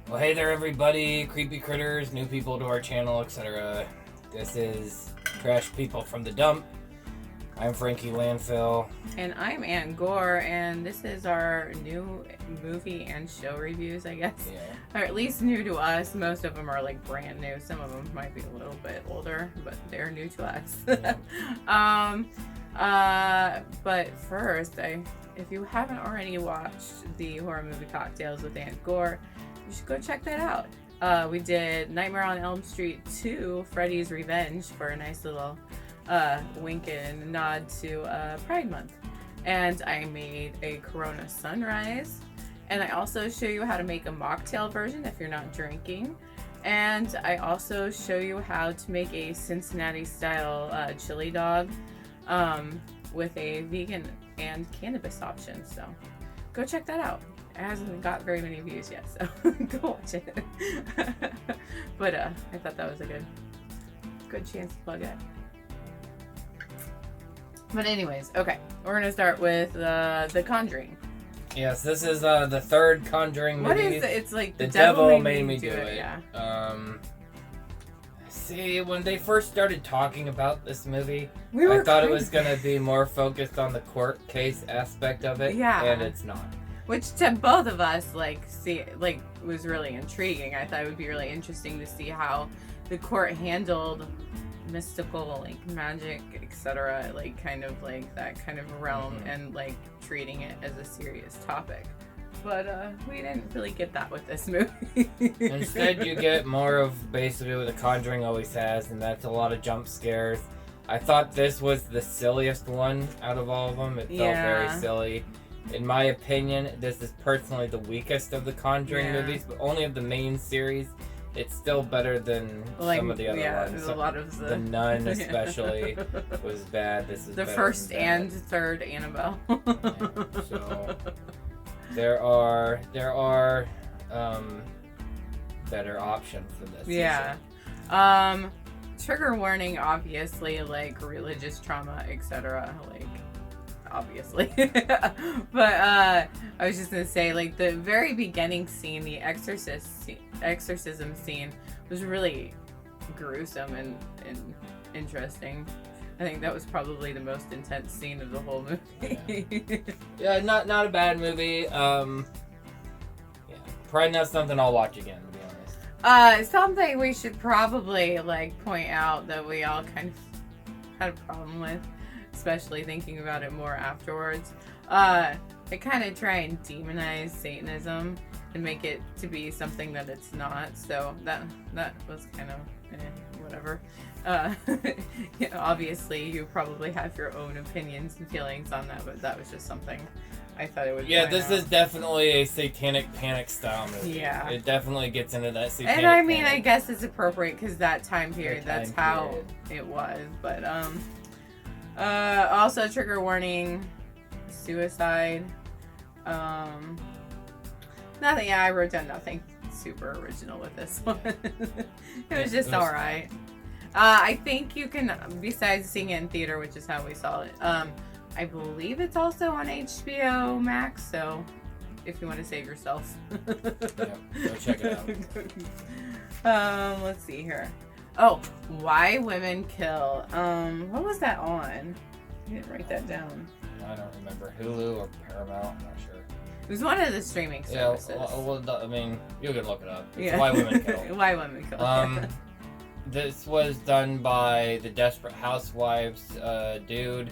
Well, hey there, everybody, creepy critters, new people to our channel, etc. This is Trash People from the Dump. I'm Frankie Landfill. And I'm Aunt Gore, and this is our new movie and show reviews, I guess. Yeah. Or at least new to us. Most of them are like brand new. Some of them might be a little bit older, but they're new to us. Yeah. But first, if you haven't already watched the horror movie Cocktails with Aunt Gore, you should go check that out. We did Nightmare on Elm Street 2, Freddy's Revenge, for a nice little wink and nod to Pride Month. And I made a Corona Sunrise. And I also show you how to make a mocktail version if you're not drinking. And I also show you how to make a Cincinnati style chili dog with a vegan and cannabis option. So go check that out. It hasn't got very many views yet, so go watch it. But I thought that was a good chance to plug it. But anyways, okay, we're gonna start with The Conjuring. Yes, this is the third Conjuring movie. What is it? It's like the devil made me do it. it. Yeah. See, when they first started talking about this movie, I thought it was gonna be more focused on the court case aspect of it. Yeah. And it's not. Which to both of us, was really intriguing. I thought it would be really interesting to see how the court handled mystical, magic, etc., kind of that kind of realm, and treating it as a serious topic. But we didn't really get that with this movie. Instead, you get more of basically what The Conjuring always has, and that's a lot of jump scares. I thought this was the silliest one out of all of them. It felt very silly. In my opinion, this is personally the weakest of the Conjuring movies, but only of the main series. It's still better than some of the other ones. A lot of the Nun, especially, was bad. This is the first and third Annabelle. So there are better options for this. Yeah. Trigger warning, obviously, religious trauma, etc. Obviously. But I was just gonna say, the very beginning scene, the exorcism scene, was really gruesome and interesting. I think that was probably the most intense scene of the whole movie. Yeah, not a bad movie. Yeah, probably not something I'll watch again, to be honest. Something we should probably point out that we all kind of had a problem with, especially thinking about it more afterwards. They kind of try and demonize Satanism and make it to be something that it's not. So that was kind of whatever. Obviously, you probably have your own opinions and feelings on that, but that was just something I thought it would. Yeah, this is definitely a satanic panic style movie. Yeah, it definitely gets into that satanic. And I mean, panic. I guess it's appropriate because that time period, that's how it was. But also trigger warning, suicide. Nothing. Yeah, I wrote down nothing super original with this one. It was just all right. I think you can, besides seeing it in theater, which is how we saw it. I believe it's also on HBO Max. So, if you want to save yourself, go check it out. Let's see here. Oh, Why Women Kill. What was that on? I didn't write that down. I don't remember. Hulu or Paramount. I'm not sure. It was one of the streaming services. Yeah, well, I mean, you can look it up. It's Why Women Kill. Why Women Kill. This was done by the Desperate Housewives dude,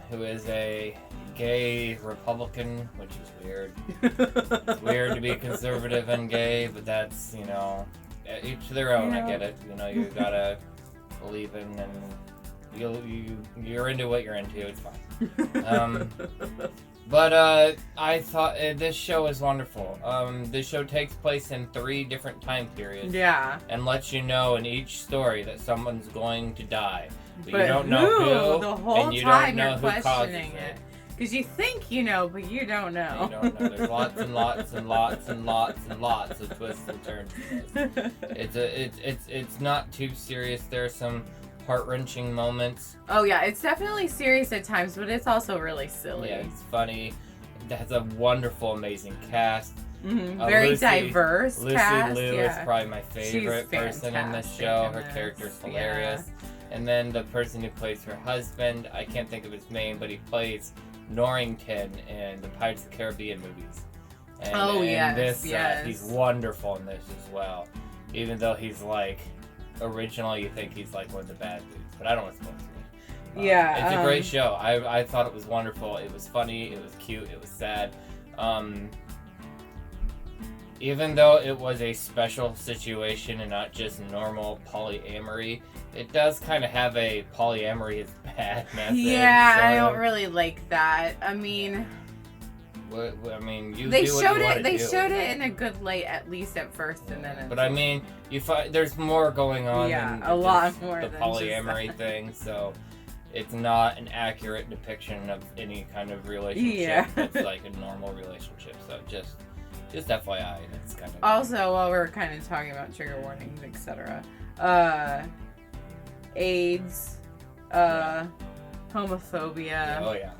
who is a gay Republican, which is weird. It's weird to be conservative and gay, but that's, each to their own. I get it. You gotta believe in, and you're into what you're into. It's fine. But I thought this show is wonderful. This show takes place in 3 different time periods. Yeah. And lets you know in each story that someone's going to die. But you don't who? know who. The whole and you time don't know you're who questioning causes it. Because you think you know, but you don't know. You don't know. There's lots and lots and lots and lots and lots of twists and turns. It's not too serious. There's some heart-wrenching moments. Oh yeah, it's definitely serious at times, but it's also really silly. Yeah, it's funny. It has a wonderful, amazing cast. Very diverse Lucy cast. Liu yeah. is probably my favorite person in this show. Her character's hilarious. Yeah. And then the person who plays her husband, I can't think of his name, but he plays Norrington in the Pirates of the Caribbean movies. And he's wonderful in this as well. Even though he's like, originally you think he's like one of the bad dudes, but I don't want to spoil it. It's a great show. I thought it was wonderful. It was funny. It was cute. It was sad. Even though it was a special situation and not just normal polyamory, it does kind of have a polyamory is bad message. Yeah, I don't really like that. I mean, they showed it in a good light, at least at first, and then. But I mean, you find there's more going on. Yeah, a lot more the than polyamory thing. So it's not an accurate depiction of any kind of relationship. It's like a normal relationship. So just FYI, it's kind of. Also, while we're kind of talking about trigger warnings, etc., AIDS, homophobia.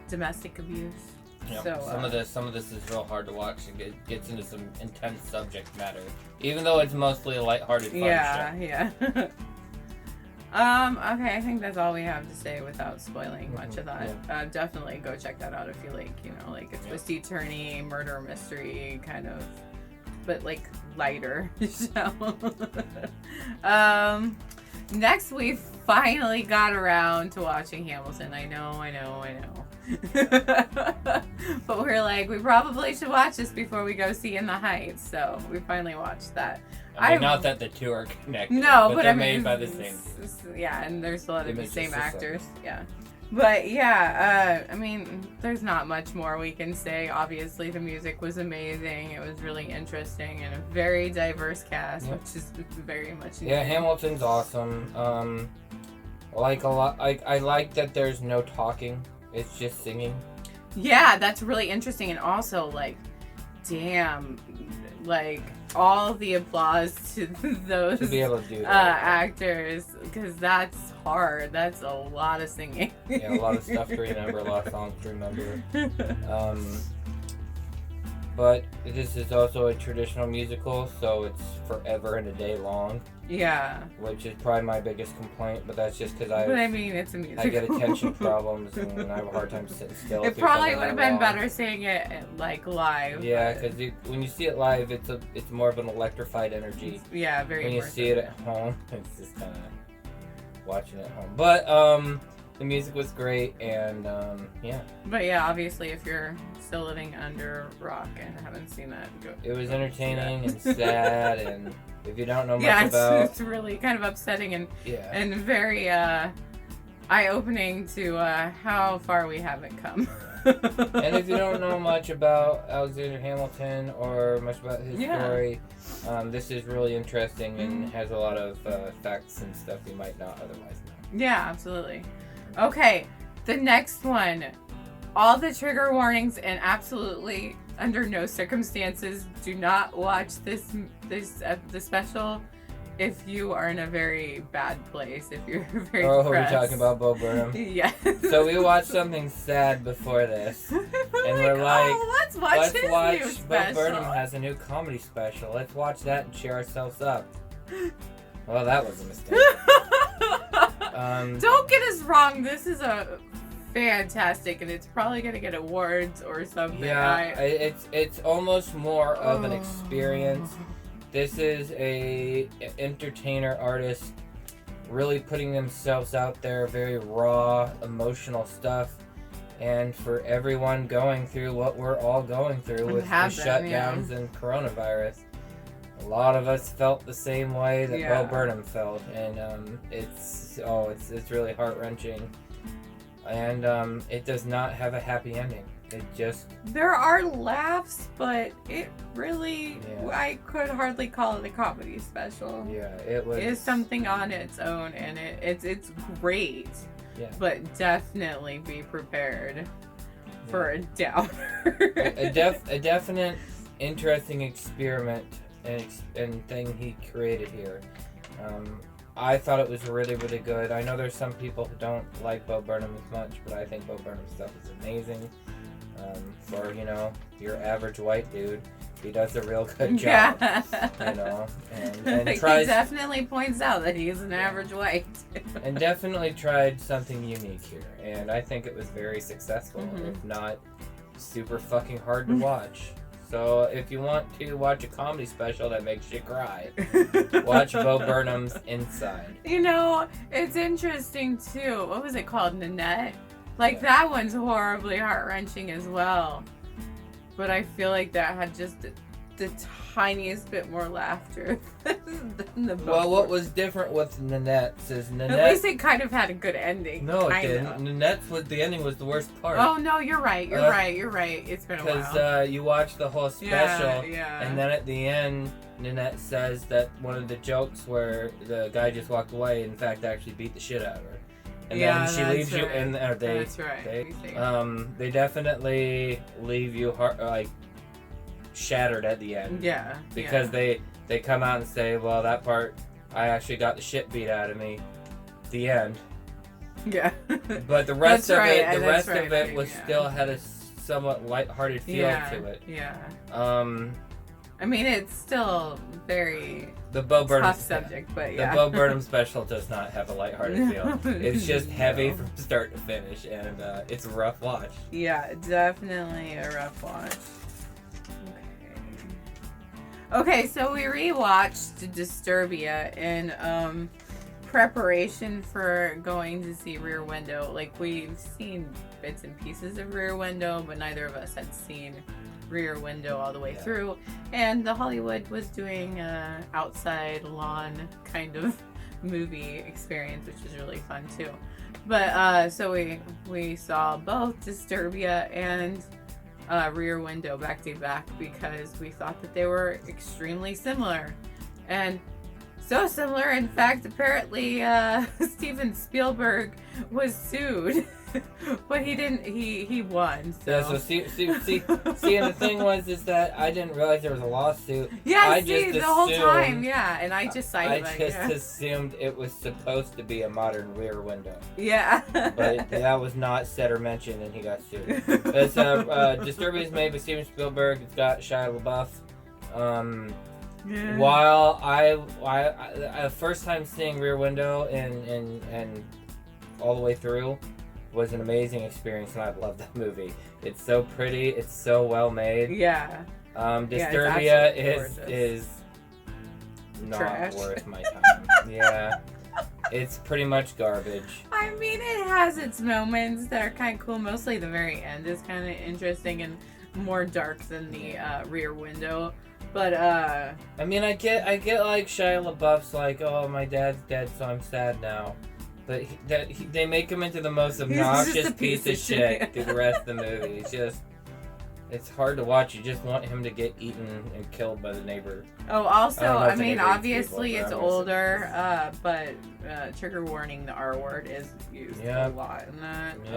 Domestic abuse. Yep. So some of this is real hard to watch. It gets into some intense subject matter, even though it's mostly a lighthearted fun show. Yeah. Okay, I think that's all we have to say without spoiling much of that. Yeah. Definitely go check that out if you like, a twisty, turny, murder mystery kind of, but like lighter show. Next we finally got around to watching Hamilton. I know. But we're like, we probably should watch this before we go see In the Heights, so we finally watched that. Not that the two are connected. No, but they're made by the same. Yeah, and there's a lot of the same actors. Yeah. But yeah, there's not much more we can say. Obviously, the music was amazing. It was really interesting and a very diverse cast, which is very much needed. Yeah, Hamilton's awesome. I like that there's no talking. It's just singing. Yeah, that's really interesting. And also, all the applause to those to be able to do that, actors, because that's hard. That's a lot of singing. Yeah, a lot of stuff to remember, a lot of songs to remember. But this is also a traditional musical, so it's forever and a day long. Yeah. Which is probably my biggest complaint, but that's just because it's a musical. I get attention problems and I have a hard time sitting still. It probably would have been better seeing it live. Yeah, because when you see it live, it's more of an electrified energy. Yeah, very. When you see it at home, it's just kind of watching it at home. But the music was great, and yeah. But yeah, obviously, if you're still living under a rock and haven't seen that, it was entertaining and sad, and if you don't know much about, it's really kind of upsetting and very eye-opening to how far we haven't come. And if you don't know much about Alexander Hamilton or much about his story, this is really interesting and has a lot of facts and stuff you might not otherwise know. Yeah, absolutely. Okay, the next one. All the trigger warnings, and absolutely under no circumstances do not watch the special if you are in a very bad place, if you're very depressed. We're talking about Bo Burnham? Yes. So we watched something sad before this. And we're like, let's watch his new special. Bo Burnham has a new comedy special. Let's watch that and cheer ourselves up. Well, that was a mistake. Don't get us wrong, this is a fantastic, and it's probably gonna get awards or something. Yeah, it's almost more of an experience. This is a entertainer artist really putting themselves out there, very raw, emotional stuff, and for everyone going through what we're all going through with the shutdowns and coronavirus. A lot of us felt the same way that Bo Burnham felt, and it's really heart-wrenching. And it does not have a happy ending. There are laughs, but it really, I could hardly call it a comedy special. Yeah, it was. It's something on its own, and it's great. Yeah. But definitely be prepared for a downer. a definite interesting experiment and thing he created here. I thought it was really, really good. I know there's some people who don't like Bo Burnham as much, but I think Bo Burnham's stuff is amazing. For, you know, your average white dude. He does a real good job, you know, and he tries... definitely points out that he's an average white. and definitely tried something unique here, and I think it was very successful, if not super fucking hard to watch. So if you want to watch a comedy special that makes you cry, watch Bo Burnham's Inside. You know, it's interesting too. What was it called? Nanette? Like, that one's horribly heart-wrenching as well. But I feel like that had just the tiniest bit more laughter than the book. Well, what was different with Nanette's is Nanette... At least it kind of had a good ending. No, it didn't. Nanette's, the ending was the worst part. Oh, no, you're right. You're right. It's been a while. Because you watch the whole special, yeah. and then at the end, Nanette says that one of the jokes where the guy just walked away, in fact, actually beat the shit out of her. And then she leaves you, and that's right. They definitely leave you shattered at the end. Yeah. Because they come out and say, well, that part, I actually got the shit beat out of me. The end. Yeah. But the rest of it was still had a somewhat lighthearted feel to it. Yeah. I mean, it's still very tough subject, but yeah. The Bo Burnham special does not have a lighthearted feel. It's just heavy from start to finish, and it's a rough watch. Yeah, definitely a rough watch. Okay, so we rewatched Disturbia in preparation for going to see Rear Window. Like, we've seen bits and pieces of Rear Window, but neither of us had seen Rear Window all the way through. And the Hollywood was doing a outside lawn kind of movie experience, which was really fun too. But so we saw both Disturbia and Rear Window back to back because we thought that they were extremely similar. And so similar, in fact, apparently Steven Spielberg was sued. But he didn't. He won. So. Yeah. So see, and the thing was is that I didn't realize there was a lawsuit. Yeah. The whole time. Yeah, and I just assumed it was supposed to be a modern Rear Window. Yeah. But that was not said or mentioned, and he got sued. It's Disturbia is made by Steven Spielberg. It's got Shia LaBeouf. Yeah. While I first time seeing Rear Window and all the way through was an amazing experience, and I love that movie. It's so pretty, it's so well made. Yeah. Disturbia is not trash. Worth my time. Yeah. It's pretty much garbage. I mean, it has its moments that are kind of cool. Mostly the very end is kind of interesting and more dark than the Rear Window. But I mean, I get like Shia LaBeouf's like, oh, my dad's dead, so I'm sad now. But they make him into the most obnoxious piece of shit through the rest of the movie. It's hard to watch. You just want him to get eaten and killed by the neighbor. Oh, also, I mean, obviously it's older, but trigger warning, the R word is used a lot in that. I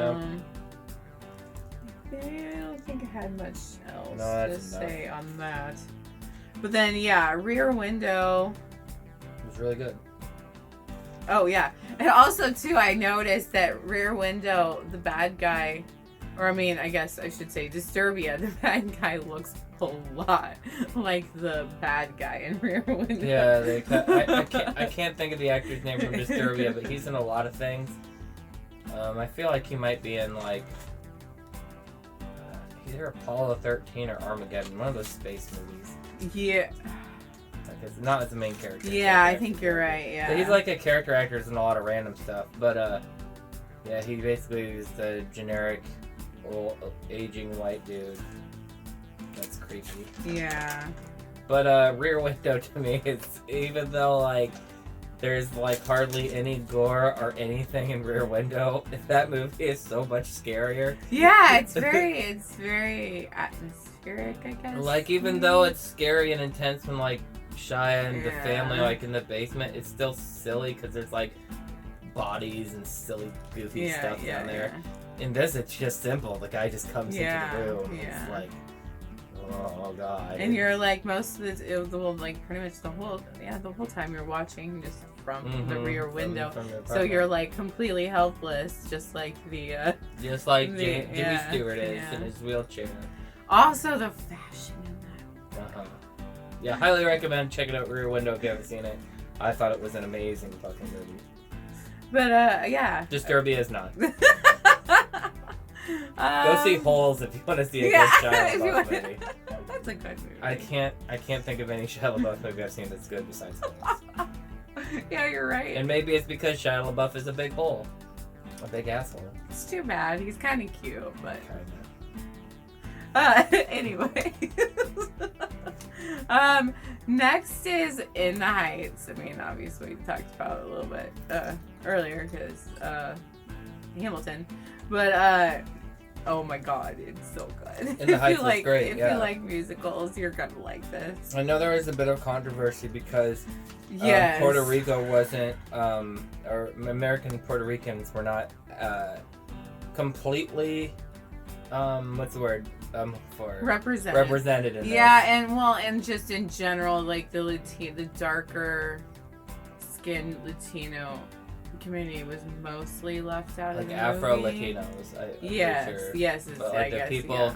don't think I had much else to say on that. But then, Rear Window. It was really good. Oh, yeah. And also, too, I noticed that Rear Window, the bad guy, or I mean, I guess I should say Disturbia, the bad guy looks a lot like the bad guy in Rear Window. Yeah, I can't think of the actor's name from Disturbia, but he's in a lot of things. I feel like he might be in, like, either Apollo 13 or Armageddon, one of those space movies. Yeah. It's not as the main character. Yeah, I think you're right, yeah. But he's like a character actor in a lot of random stuff. But, yeah, he basically is the generic, old, aging white dude. That's creepy. Yeah. But, Rear Window to me is, even though, like, there's, like, hardly any gore or anything in Rear Window, that movie is so much scarier. Yeah, it's very atmospheric, I guess. Like, even though it's scary and intense when, like, Shia and the family, like, in the basement, it's still silly because there's, like, bodies and silly, goofy stuff down there. In this, it's just simple. The guy just comes into the room. Yeah. It's like, oh, God. And you're, like, most of the like, pretty much the whole time you're watching, just from the rear window. From the So you're like completely helpless, just like the just like the- Jimmy Stewart is in his wheelchair. Also the fashion in that. Yeah, highly recommend checking out Rear Window if you haven't seen it. I thought it was an amazing fucking movie. But yeah. Disturbia is not. Go see Holes if you want to see a good Shia LaBeouf movie. That's a good movie. I can't think of any Shia LaBeouf movie I've seen that's good besides Holes. Yeah, you're right. And maybe it's because Shia LaBeouf is a big hole. A big asshole. It's too bad. He's kind of cute, but... Kinda. Anyway. Next is In the Heights. I mean, obviously, we talked about it a little bit earlier, because Hamilton. But, oh my god, it's so good. In the Heights is great, If you like musicals, you're gonna like this. I know there was a bit of controversy because Yes. Puerto Rico wasn't, or American Puerto Ricans were not completely, what's the word? For represented in yeah, this. and just in general, like the darker skinned Latino community was mostly left out of the Afro movie. Latinos. Yes, But I like the guess, people,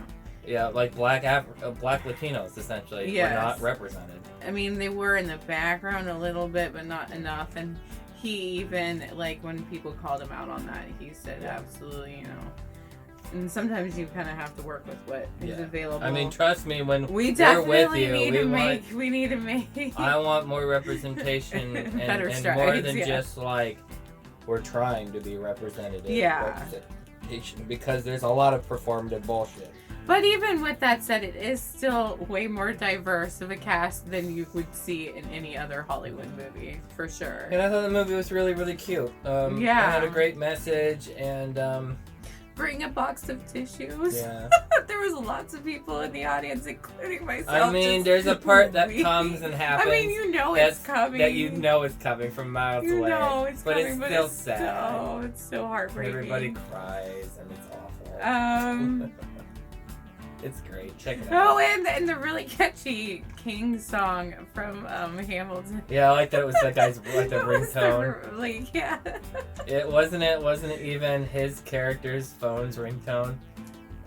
like black Latinos essentially were not represented. I mean, they were in the background a little bit, but not enough. And he even, like, when people called him out on that, he said, absolutely, you know. And sometimes you kind of have to work with what is available. I mean, trust me, when we we're with you, need to make. I want more representation and more than just like we're trying to be representative. Representation, because there's a lot of performative bullshit. But even with that said, it is still way more diverse of a cast than you would see in any other Hollywood movie, for sure. And I thought the movie was really, really cute. It had a great message, and bring a box of tissues. Yeah. There was lots of people in the audience, including myself. I mean, there's a part that comes and happens. I mean, you know it's coming. That you know it's coming from miles away. You know it's but coming, it's still sad. Oh, it's so heartbreaking. Everybody cries, and it's awful. It's great. Check it out. Oh, and the really catchy King song from Hamilton. Yeah, I like that it was that guy's like the ringtone. Like, yeah. It wasn't even his character's phone's ringtone.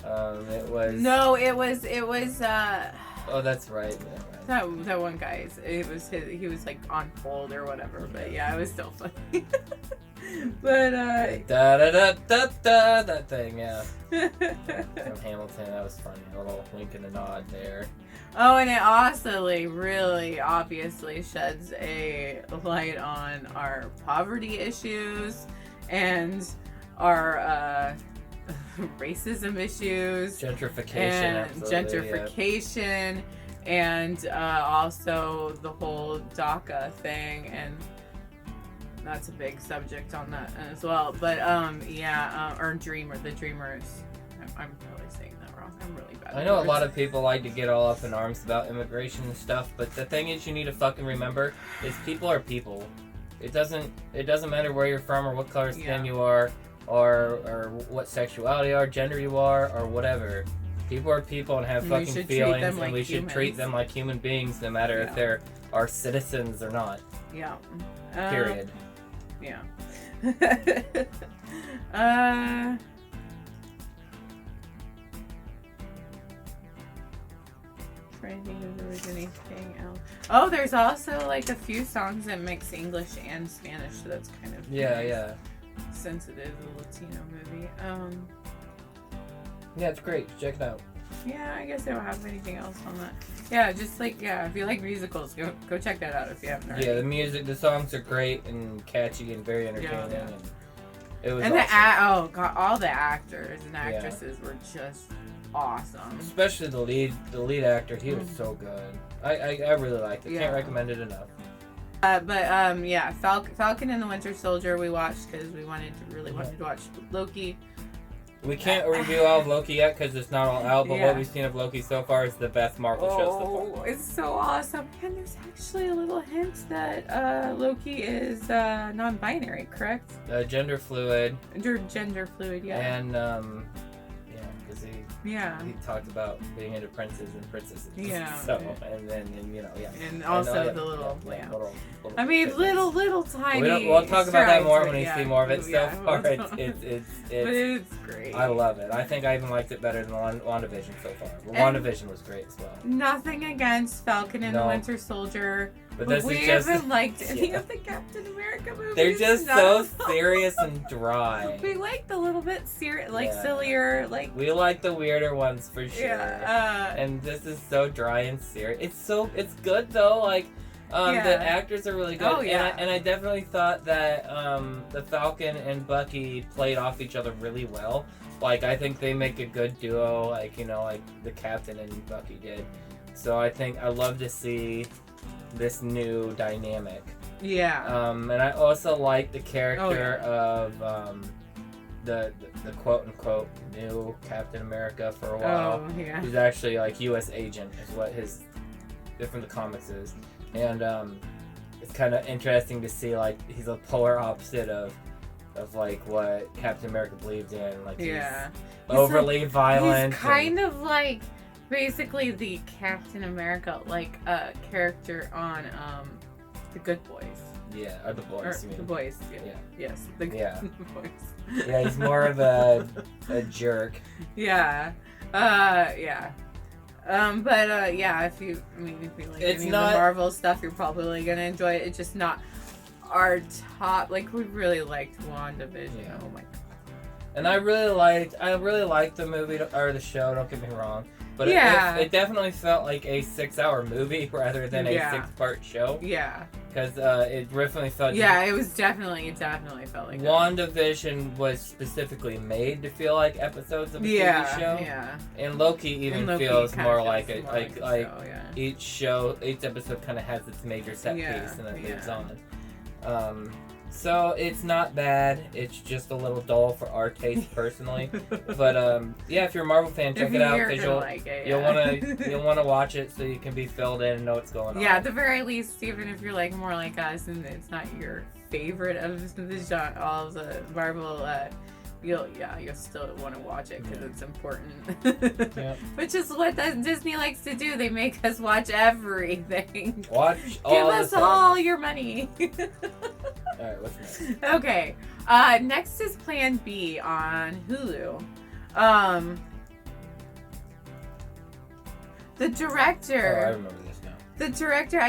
It was. No, it was. Oh, that's right. That one guy. It was his. He was like on hold or whatever. But yeah, it was still funny. But da da da da da, that thing, yeah. From Hamilton, that was funny. A little wink and a nod there. Oh, and it also like really obviously sheds a light on our poverty issues and our racism issues, gentrification, and also the whole DACA thing, and that's a big subject on that as well. But or the Dreamers. I'm probably saying that wrong. I'm really bad. I know a lot of people like to get all up in arms about immigration and stuff, but the thing is, you need to fucking remember is people are people. It doesn't matter where you're from or what color skin you are, or what sexuality or gender you are, or whatever. People are people and have fucking feelings, and we should treat them like human beings, no matter if they're our citizens or not. Yeah. Period. Yeah. Trying to think if there was anything else. Oh, there's also like a few songs that mix English and Spanish, so that's kind of sensitive, a Latino movie. Yeah, it's great. Check it out. Yeah, I guess I don't have anything else on that. Yeah, just like if you like musicals, go check that out if you haven't already. Yeah, the songs are great and catchy and very entertaining. Yeah. And it was awesome. All the actors and actresses were just awesome. Especially the lead actor, he was so good. I really liked it. Yeah. Can't recommend it enough. Falcon and the Winter Soldier we watched because we wanted to watch Loki. We can't review all of Loki yet because it's not all out, but what we've seen of Loki so far is the best Marvel show so far. It's so awesome. And there's actually a little hint that Loki is non-binary, correct? Gender fluid. Gender fluid, yeah. And, because he talked about being into princes and princesses. Yeah. So and then And also and, the little little I mean, tidbits. little tiny. We'll talk about that more when we strides, see more of it. So far, but it's great. I love it. I think I even liked it better than WandaVision so far. Well, WandaVision was great as well. Nothing against Falcon and the Winter Soldier. But this we is just, haven't liked any of the Captain America movies. They're just so serious and dry. We like the little bit sillier, We like the weirder ones for sure. Yeah. And this is so dry and serious. It's good though. Like, the actors are really good. Oh, yeah. And I definitely thought that the Falcon and Bucky played off each other really well. Like, I think they make a good duo. Like, like the Captain and Bucky did. So I think I love to see this new dynamic. Yeah. And I also like the character of the quote unquote new Captain America for a while. Oh, yeah. Who's actually like U.S. agent is what his from the comics is, and it's kind of interesting to see like he's a polar opposite of like what Captain America believed in. Like he's overly violent. He's kind of like basically the Captain America character on The Good Boys. Yeah, or The Boys. The Boys. Yeah. Yes. The Boys. Yeah, he's more of a jerk. Yeah. Yeah. If you like any of the Marvel stuff, you're probably gonna enjoy it. It's just not our top. Like, we really liked WandaVision. Yeah. Oh my god. And I really liked the movie or the show. Don't get me wrong, but it definitely felt like a 6-hour movie rather than a 6-part show. Yeah. Because it definitely felt. Yeah, it definitely felt like WandaVision was specifically made to feel like episodes of a TV show. Yeah. And Loki even feels more like each episode kind of has its major set piece and then moves on. So it's not bad. It's just a little dull for our taste personally. But if you're a Marvel fan, check it out because you'll want to watch it so you can be filled in and know what's going on. Yeah, at the very least, even if you're like more like us and it's not your favorite of the genre, all of the Marvel, you'll still want to watch it because it's important. Which is what Disney likes to do. They make us watch everything. Give us all your money. Alright, what's next? Okay. Next is Plan B on Hulu. The director. Oh, I remember this now. The director,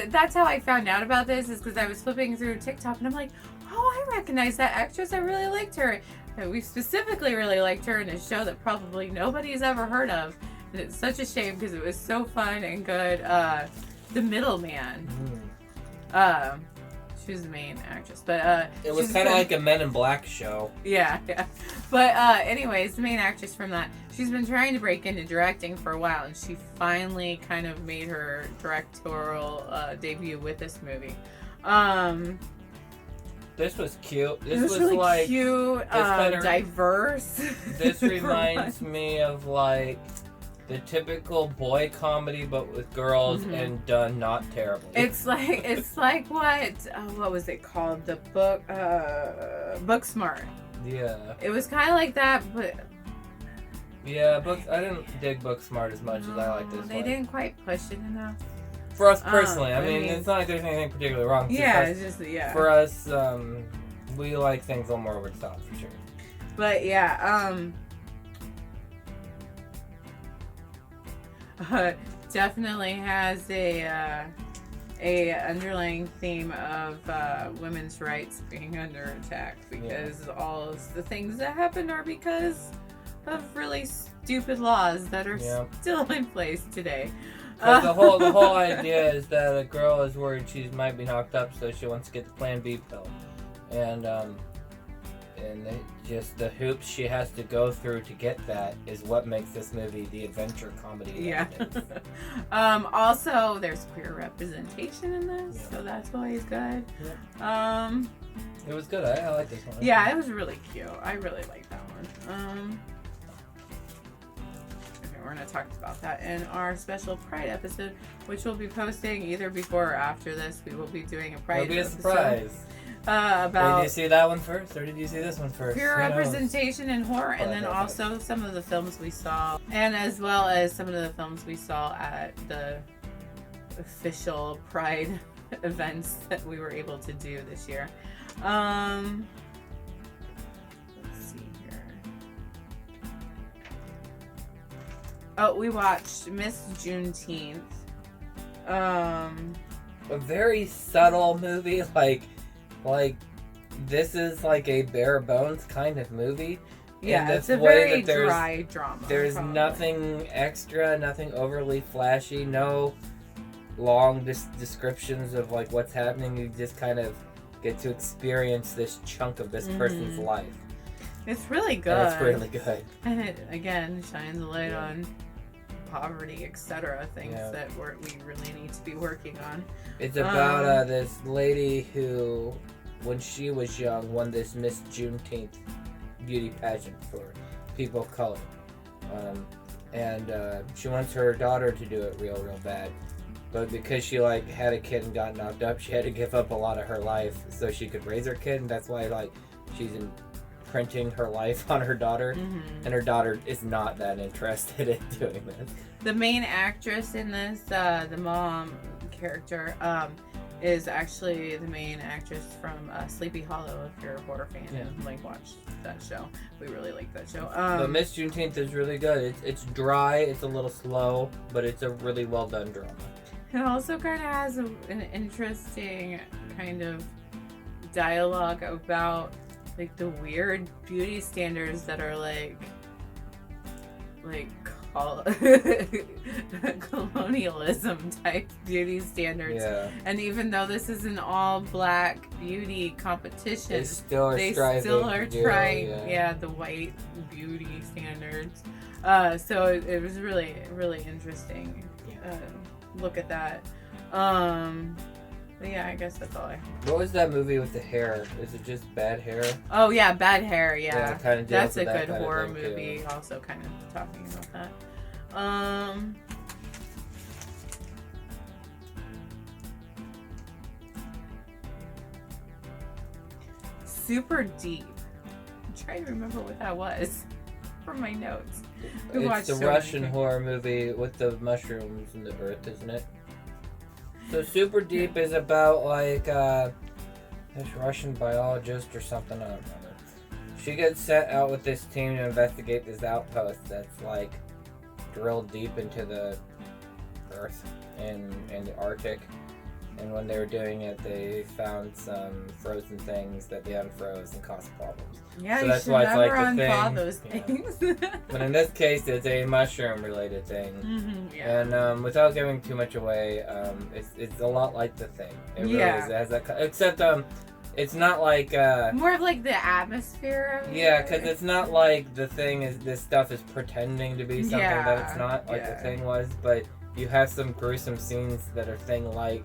that's how I found out about this, is because I was flipping through TikTok and I'm like, oh, I recognize that actress. I really liked her. And we specifically really liked her in a show that probably nobody's ever heard of. And it's such a shame because it was so fun and good. The Middleman. She was the main actress, but it was kind of like a Men in Black show. Yeah. But anyways, the main actress from that, she's been trying to break into directing for a while, and she finally kind of made her directorial debut with this movie. This was cute. This was really like cute, diverse. This reminds me of like the typical boy comedy, but with girls and done not terribly. It's like what was it called? The book, Booksmart. Yeah. It was kind of like that, but. Yeah, I didn't dig Booksmart as much as I like this. They didn't quite push it enough. For us personally, I mean, it's not like there's anything particularly wrong. It's just For us, we like things a little more over the top for sure. But definitely has a underlying theme of women's rights being under attack because all of the things that happen are because of really stupid laws that are still in place today. The whole idea is that a girl is worried she might be knocked up, so she wants to get the Plan B pill, and just the hoops she has to go through to get that is what makes this movie the adventure comedy. Yeah. Also, there's queer representation in this, so that's always good. Yeah. It was good. I like this one. Yeah, it was really cute. I really like that one. We're going to talk about that in our special Pride episode, which we'll be posting either before or after this. We will be doing a Pride episode. It'll be a surprise. about. Did you see that one first, or did you see this one first? Pure representation in horror, and then also some of the films we saw, and as well as some of the films we saw at the official Pride events that we were able to do this year. Let's see here. Oh, we watched Miss Juneteenth. A very subtle movie, like this is like a bare bones kind of movie. Yeah, it's a very dry drama. There's probably nothing extra, nothing overly flashy, no long descriptions of like what's happening. You just kind of get to experience this chunk of this person's life. It's really good. And it's really good. And it again shines a light on poverty, etc. Things that we really need to be working on. It's about this lady who, when she was young, won this Miss Juneteenth beauty pageant for people of color. And she wants her daughter to do it real bad. But because she had a kid and got knocked up, she had to give up a lot of her life so she could raise her kid, and that's why she's imprinting her life on her daughter, and her daughter is not that interested in doing this. The main actress in this, the mom character, is actually the main actress from Sleepy Hollow. If you're a horror fan and watch that show, we really like that show. But Miss Juneteenth is really good. It's dry, it's a little slow, but it's a really well done drama. It also kind of has an interesting kind of dialogue about the weird beauty standards that are colonialism type beauty standards. Yeah. And even though this is an all black beauty competition, they still are trying the white beauty standards. So it was really, really interesting. Look at that. But yeah, I guess that's all I have. What was that movie with the hair? Is it just Bad Hair? Oh yeah, Bad Hair, yeah. Kind of that's a good horror movie, too. Also kind of talking about that. Superdeep. I'm trying to remember what that was from my notes. It's the Russian horror movie with the mushrooms in the earth, isn't it? So Superdeep is about this Russian biologist or something, I don't remember. She gets sent out with this team to investigate this outpost that's drilled deep into the earth in the Arctic. And when they were doing it, they found some frozen things that they unfroze and caused problems. Yeah, so that's why it's unthaw those things. But in this case, it's a mushroom-related thing. And without giving too much away, it's a lot like The Thing. It really is. It has that, except it's not more of the atmosphere of it. Yeah, because it's not like The Thing is this stuff is pretending to be something that it's not, The Thing was. But you have some gruesome scenes that are Thing-like.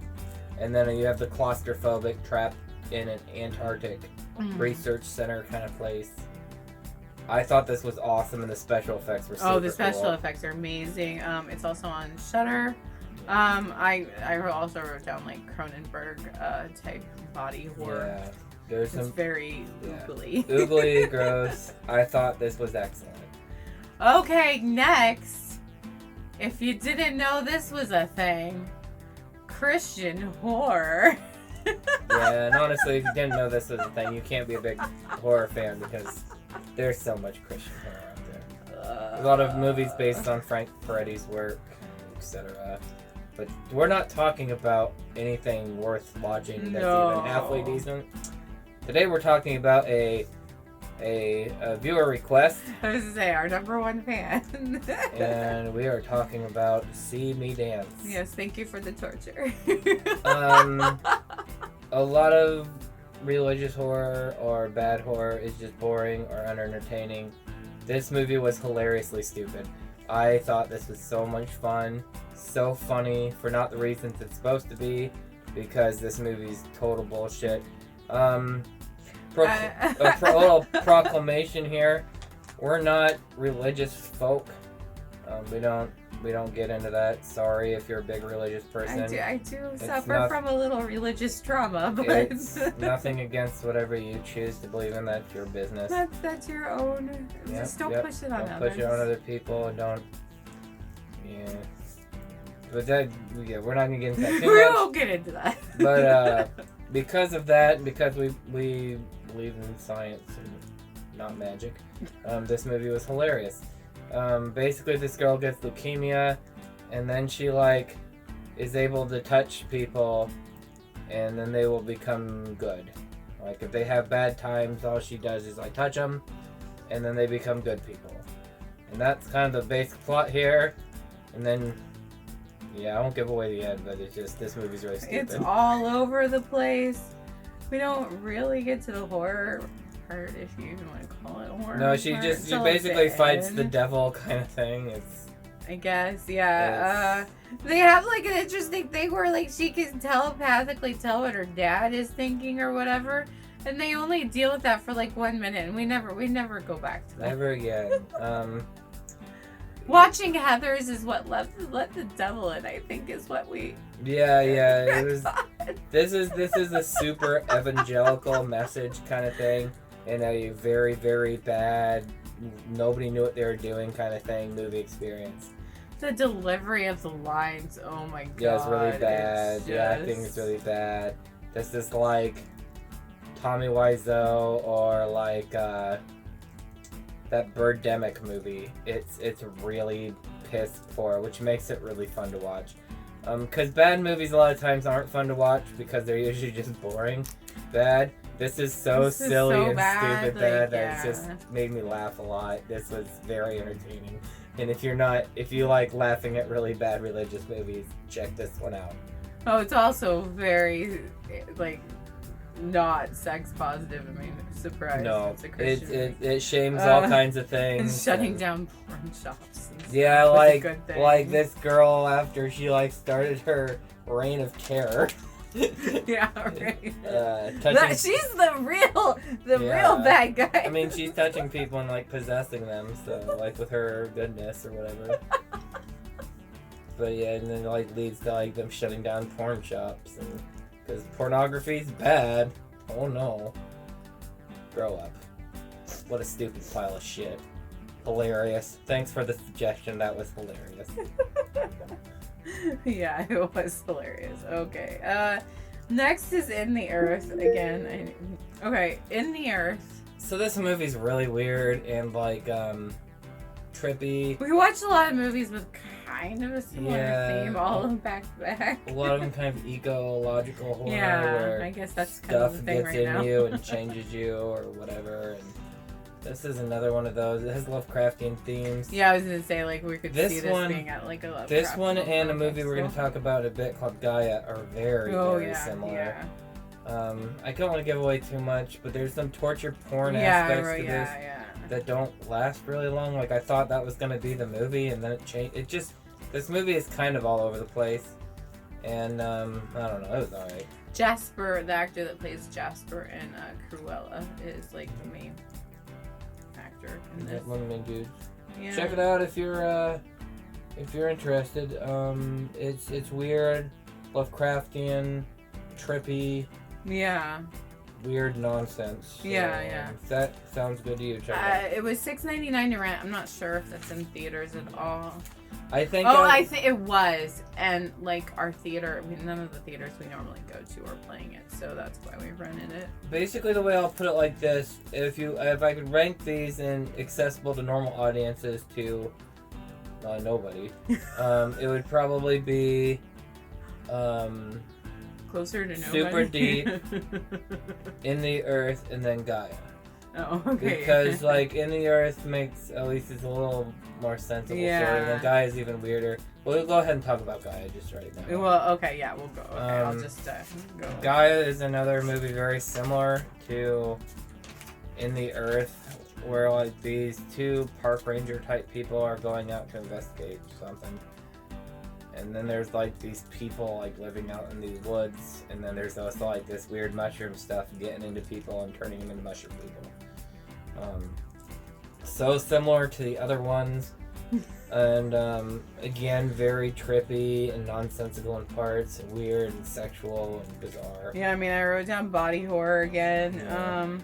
And then you have the claustrophobic trapped in an Antarctic research center kind of place. I thought this was awesome, and the special effects were super cool. Oh, the special effects are amazing. It's also on Shudder. I also wrote down Cronenberg type body horror. Yeah, it's very oogly. Oogly, gross. I thought this was excellent. Okay, next. If you didn't know this was a thing, Christian horror. Yeah, and honestly, if you didn't know this was a thing, you can't be a big horror fan because there's so much Christian horror out there. A lot of movies based on Frank Peretti's work, etc. But we're not talking about anything worth watching that's even halfway decent. Today we're talking about a viewer request. I was going to say, our number one fan. And we are talking about See Me Dance. Yes, thank you for the torture. A lot of religious horror or bad horror is just boring or unentertaining. This movie was hilariously stupid. I thought this was so much fun, so funny for not the reasons it's supposed to be, because this movie's total bullshit. A little proclamation here. We're not religious folk. We don't We don't get into that. Sorry if you're a big religious person. I do suffer from a little religious trauma, but it's nothing against whatever you choose to believe in. That's your business. That's your own. Just don't push it on others. Don't push it on other people. Don't. Yeah. But that, yeah, we're not gonna get into that too much. We won't get into that. But because of that, because we believe in science and not magic, this movie was hilarious. Basically, this girl gets leukemia, and then she is able to touch people, and then they will become good. Like if they have bad times, all she does is touch them, and then they become good people. And that's kind of the basic plot here. And then, yeah, I won't give away the end, but it's just this movie's really stupid. It's all over the place. We don't really get to the horror part, if you even want to call it horror. No, she basically fights the devil kind of thing. I guess, yeah. They have an interesting thing where she can telepathically tell what her dad is thinking or whatever, and they only deal with that for 1 minute, and we never go back to that. Never again. Watching Heathers is what let the devil in, I think, is what we. Yeah. It was. This is a super evangelical message kind of thing, in a very, very bad, nobody knew what they were doing kind of thing movie experience. The delivery of the lines, oh my god. Yeah, it's really bad. The acting is really bad. This is like Tommy Wiseau or that Birdemic movie. It's really piss poor, which makes it really fun to watch. Because bad movies a lot of times aren't fun to watch because they're usually just boring. Bad. This is so silly and stupid bad that it just made me laugh a lot. This was very entertaining. And if you like laughing at really bad religious movies, check this one out. Oh, it's also very not sex positive. I mean, surprise. No, it's a Christian it shames all kinds of things. Shutting down porn shops. Yeah, like this girl after she started her reign of terror. Yeah, right. She's the real bad guy. I mean, she's touching people and possessing them, so with her goodness or whatever. But yeah, and then leads to them shutting down porn shops, and because pornography's bad. Oh no. Grow up. What a stupid pile of shit. Hilarious. Thanks for the suggestion. That was hilarious. Yeah, it was hilarious. Okay. Next is In the Earth again. Okay, In the Earth. So this movie's really weird and trippy. We watched a lot of movies with kind of a similar theme, all of them back to back. A lot of them kind of ecological horror. Yeah, where I guess that's kind of the thing right now. Stuff gets in you and changes you or whatever. And this is another one of those. It has Lovecraftian themes. Yeah, I was gonna say we could see this being at a Lovecraft. This one and a movie we're gonna talk about in a bit called Gaia are very similar. Yeah. I don't want to give away too much, but there's some torture porn aspects to this that don't last really long. I thought that was gonna be the movie, and then it changed. This movie is kind of all over the place, and I don't know. It was alright. Jasper, the actor that plays Jasper in Cruella, is the main actor in this. One of the main dudes. Yeah. Check it out if you're interested. It's weird, Lovecraftian, trippy. Yeah. Weird nonsense. So, yeah. If that sounds good to you, check it out. It was $6.99 to rent. I'm not sure if that's in theaters at all. I think. I think it was, and our theater. I mean, none of the theaters we normally go to are playing it, so that's why we rented it. Basically, the way I'll put it like this: if I could rank these in accessible to normal audiences to nobody, it would probably be Closer to Superdeep, Nobody. In the Earth, and then Gaia. Oh, okay. Because In the Earth makes at least it's a little more sensible story, and then Gaia is even weirder. We'll go ahead and talk about Gaia just right now. Well, okay, yeah, we'll go. Okay, I'll just go. Gaia is another movie very similar to In the Earth, where these two park ranger type people are going out to investigate something. And then there's these people living out in these woods, and then there's also this weird mushroom stuff getting into people and turning them into mushroom people. So similar to the other ones, And again, very trippy and nonsensical in parts, and weird and sexual and bizarre. Yeah, I mean, I wrote down body horror again. Yeah.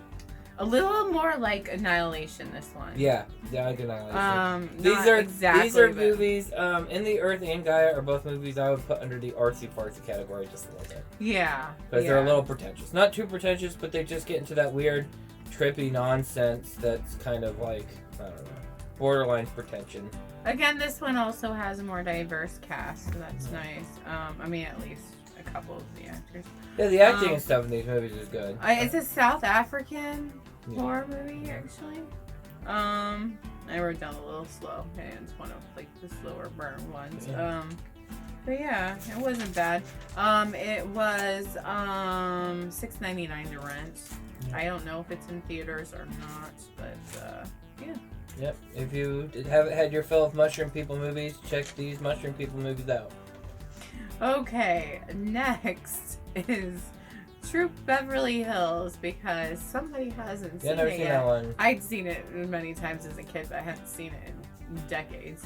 A little more like Annihilation, this one. Yeah, like Annihilation. These are movies. In the Earth and Gaia are both movies I would put under the artsy fartsy category just a little bit. Yeah. Because they're a little pretentious. Not too pretentious, but they just get into that weird, trippy nonsense that's kind of like, I don't know, borderline pretension. Again, this one also has a more diverse cast, so that's nice. I mean, at least a couple of the actors. Yeah, the acting and stuff in these movies is good. It's a South African horror movie, actually. I wrote down a little slow, and it's one of like the slower burn ones. Yeah. But yeah, it wasn't bad. It was $6.99 to rent. Yeah. I don't know if it's in theaters or not, but yeah. Yep. If you haven't had your fill of Mushroom People movies, check these Mushroom People movies out. Okay, next is Troop Beverly Hills, because somebody hasn't seen Yeah, never it seen yet. that one. I'd seen it many times as a kid, but I hadn't seen it in decades.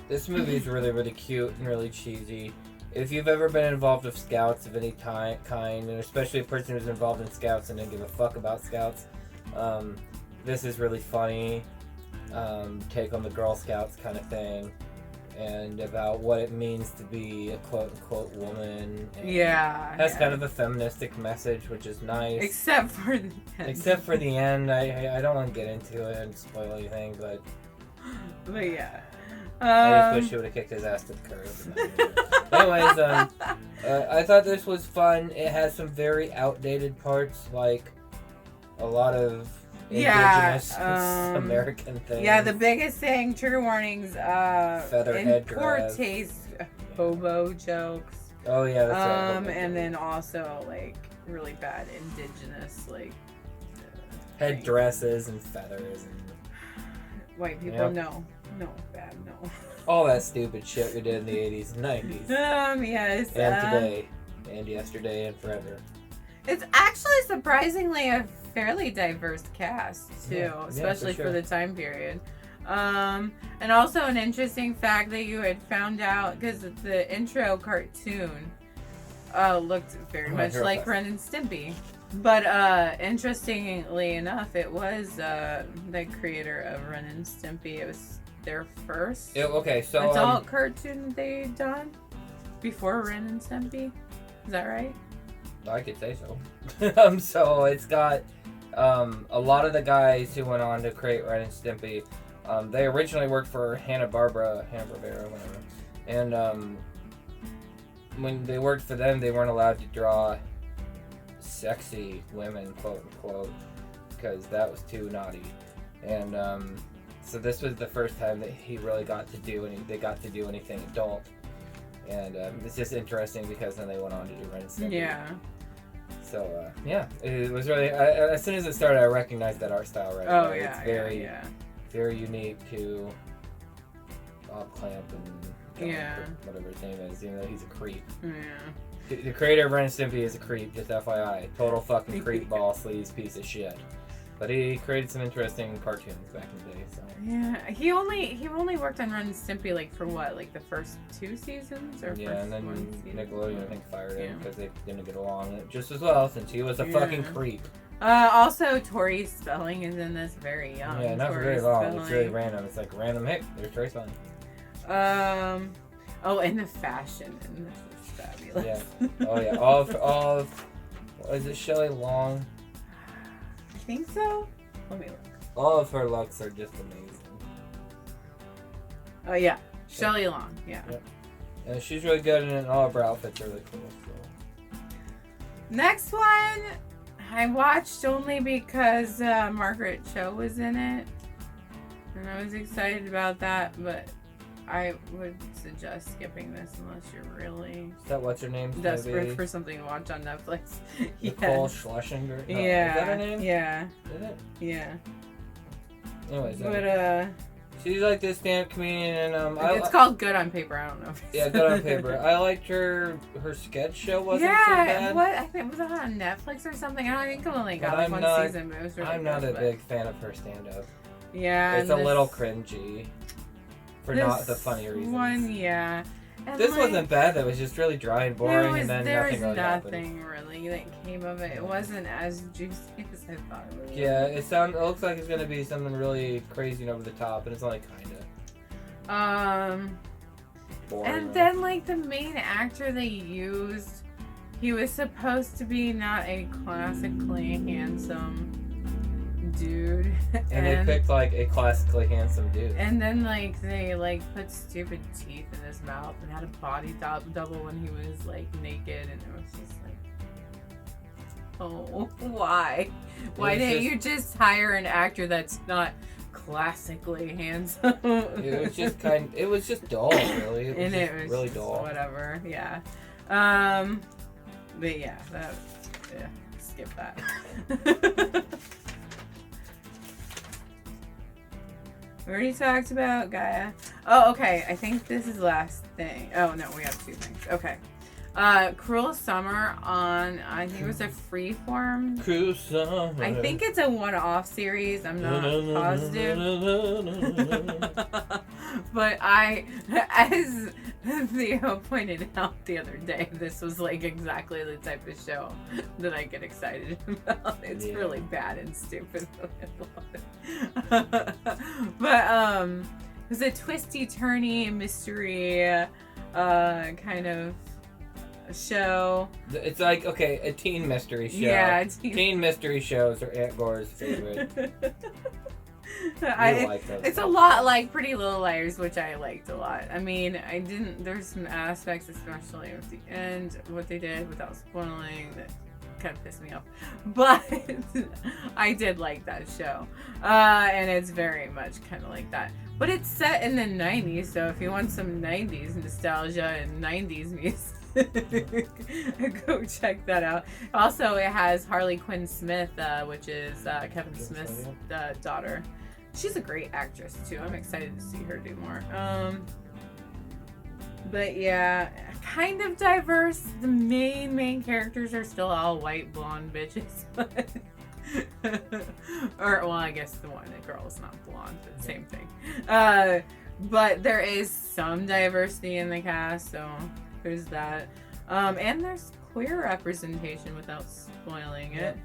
This movie is really, really cute and really cheesy. If you've ever been involved with Scouts of any kind, and especially a person who's involved in Scouts and didn't give a fuck about Scouts, this is really funny. Take on the Girl Scouts kind of thing, and about what it means to be a quote-unquote woman. And has kind of a feministic message, which is nice. Except for the end. Except for the end. I don't want to get into it and spoil anything, but yeah. I just wish she would have kicked his ass to the curb. Anyways, I thought this was fun. It has some very outdated parts, like a lot of indigenous American things. Yeah, the biggest thing, trigger warnings, Featherhead in poor dress. taste, hobo jokes. Oh yeah, that's right. And then also like really bad indigenous like head things. dresses and feathers and White people, Yep. no, bad, no. all that stupid shit we did in the 80s and 90s. Yes. And today. And yesterday and forever. It's actually surprisingly a fairly diverse cast too, Yeah, especially for for sure. the time period. And also an interesting fact that you had found out, because the intro cartoon looked very much real like fast. Ren and Stimpy. But interestingly enough, it was the creator of Ren and Stimpy. It was their first Okay, so adult cartoon they done before Ren and Stimpy. Is that right? I could say so. So it's got a lot of the guys who went on to create Ren and Stimpy. They originally worked for Hanna-Barbera, whatever. And when they worked for them, they weren't allowed to draw sexy women, quote unquote, because that was too naughty. And so this was the first time that he really got to do they got to do anything adult. And it's just interesting because then they went on to do Ren and Stimpy. Yeah. So yeah, it was really. As soon as it started, I recognized that art style right Oh away. yeah, It's very, yeah. very unique to Bob Clamp and John, Yeah. whatever his name is. Even though he's a creep. Yeah. The creator of Ren and Stimpy is a creep. Just FYI, total fucking creep ball sleeves piece of shit. But he created some interesting cartoons back in the day. So Yeah, he only worked on Ren and Stimpy like for what, like the first 2 seasons or yeah, first and then one season? Nickelodeon I think fired him Yeah. because they didn't get along just as well since he was a fucking creep. Also, Tori Spelling is in this, very young. Yeah, not for Tori very long. Spelling. It's really random. It's like random. Hey, there's Tori Spelling. Oh, and the fashion in this is fabulous. Yeah. Oh yeah. All of what is it, Shelley Long? I think so. Let me look. All of her looks are just amazing. Oh yeah, Shelley Long. Yeah. Yep. And she's really good in it, and all of her outfits are really cool. So. Next one, I watched only because Margaret Cho was in it, and I was excited about that. But I would suggest skipping this unless you're really Is that what's her name? desperate for something to watch on Netflix. Nicole Schlesinger. No, Yeah. Is that her name? Yeah. Is it? Yeah. Anyways, But she's like this stand-up comedian, and it's called Good on Paper. I don't know. If yeah, Good on Paper. I liked her sketch show wasn't so Yeah, bad. what I think was it on Netflix or something? I think I only got But like I'm one not- season, but it was really I'm not good, a but- big fan of her stand-up. Yeah, It's a and little this- cringy. for not the funny reasons. One, yeah. And this wasn't bad. That was just really dry and boring, and then nothing really happened. Really that came of it. It wasn't as juicy as I thought it would. Yeah, it looks like it's gonna be something really crazy and over the top, and it's only kinda. Boring, and then like the main actor they used, he was supposed to be not a classically handsome dude, and they picked like a classically handsome dude. And then like they like put stupid teeth in his mouth and had a body double when he was like naked, and it was just like, oh, why? Why didn't you just hire an actor that's not classically handsome? It was just dull, really. It was really dull. Whatever, yeah. But yeah, skip that. We already talked about Gaia. Oh, okay. I think this is the last thing. Oh, no, we have two things. Okay. Cruel Summer on, I think it was a Freeform. Cruel Summer. I think it's a one-off series. I'm not positive. But as Theo pointed out the other day, this was like exactly the type of show that I get excited about. It's really bad and stupid. But it was a twisty-turny mystery kind of show. It's like, okay, a teen mystery show. Yeah, teen mystery shows are Aunt Gore's favorite. It's a lot like Pretty Little Liars, which I liked a lot. I mean, there's some aspects, especially at the end, what they did without spoiling, that kind of pissed me off. But I did like that show. And it's very much kind of like that. But it's set in the 90s, so if you want some 90s nostalgia and 90s music, go check that out. Also, it has Harley Quinn Smith, which is Kevin Smith's daughter. She's a great actress too. I'm excited to see her do more. But yeah, kind of diverse. The main characters are still all white blonde bitches. Or well, I guess the girl is not blonde, but same thing. But there is some diversity in the cast, so there's that. And there's queer representation without spoiling it.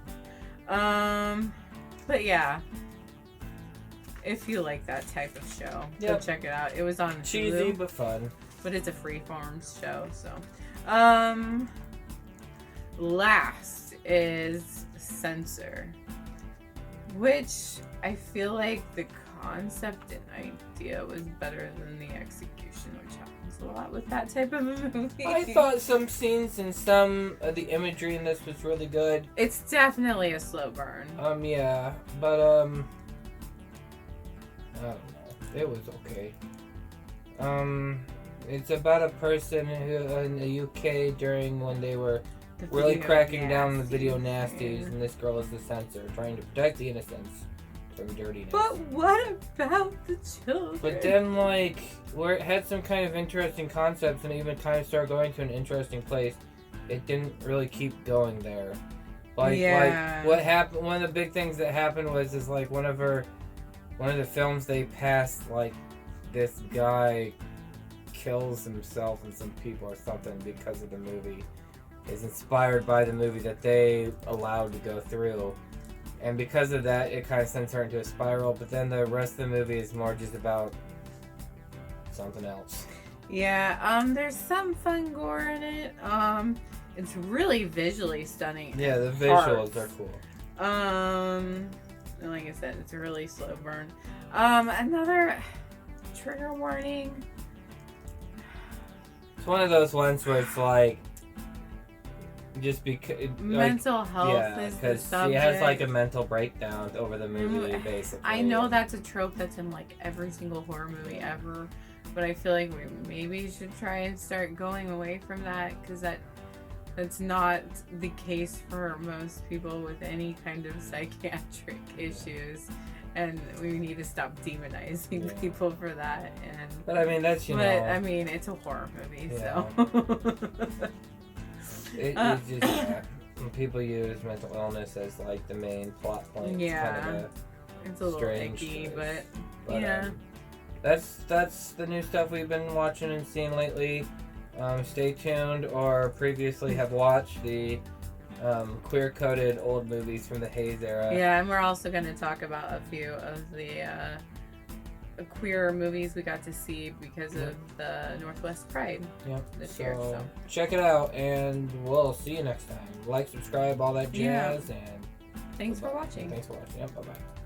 But yeah, if you like that type of show, go check it out. It was on cheesy Hulu, but fun. but it's a freeform show. So, last is Censor, which I feel like the concept and idea was better than the execution, which happens a lot with that type of movie. I thought some scenes and some of the imagery in this was really good. It's definitely a slow burn. Yeah, but I don't know. It was okay. It's about a person who in the UK during when they were really cracking down on the video nasties, and this girl is the censor, trying to protect the innocents from dirtiness. But what about the children? But then, like, where it had some kind of interesting concepts and even kind of started going to an interesting place, it didn't really keep going there. Like what happened? One of the big things that happened was like one of the films they passed, like this guy kills himself and some people or something because of the movie. Is inspired by the movie that they allowed to go through, and because of that, it kind of sends her into a spiral. But then the rest of the movie is more just about something else. Yeah, there's some fun gore in it. It's really visually stunning. Yeah, the visuals are cool. Like I said, it's a really slow burn. Another trigger warning. It's one of those ones where it's like. Just because mental health is the subject. She has like a mental breakdown over the movie, basically. I know that's a trope that's in like every single horror movie ever, but I feel like we maybe should try and start going away from that, because that's not the case for most people with any kind of psychiatric issues, and we need to stop demonizing people for that. But I mean, that's I mean, it's a horror movie, so. It's just when people use mental illness as like the main plot point. Yeah, it's a little icky, but yeah. that's the new stuff we've been watching and seeing lately. Stay tuned, or previously have watched the queer-coded old movies from the Hayes era. Yeah, and we're also going to talk about a few of the queer movies we got to see because of the Northwest Pride this year. So check it out, and we'll see you next time. Like, subscribe, all that jazz, and thanks for watching. Thanks for watching. Yep, bye-bye.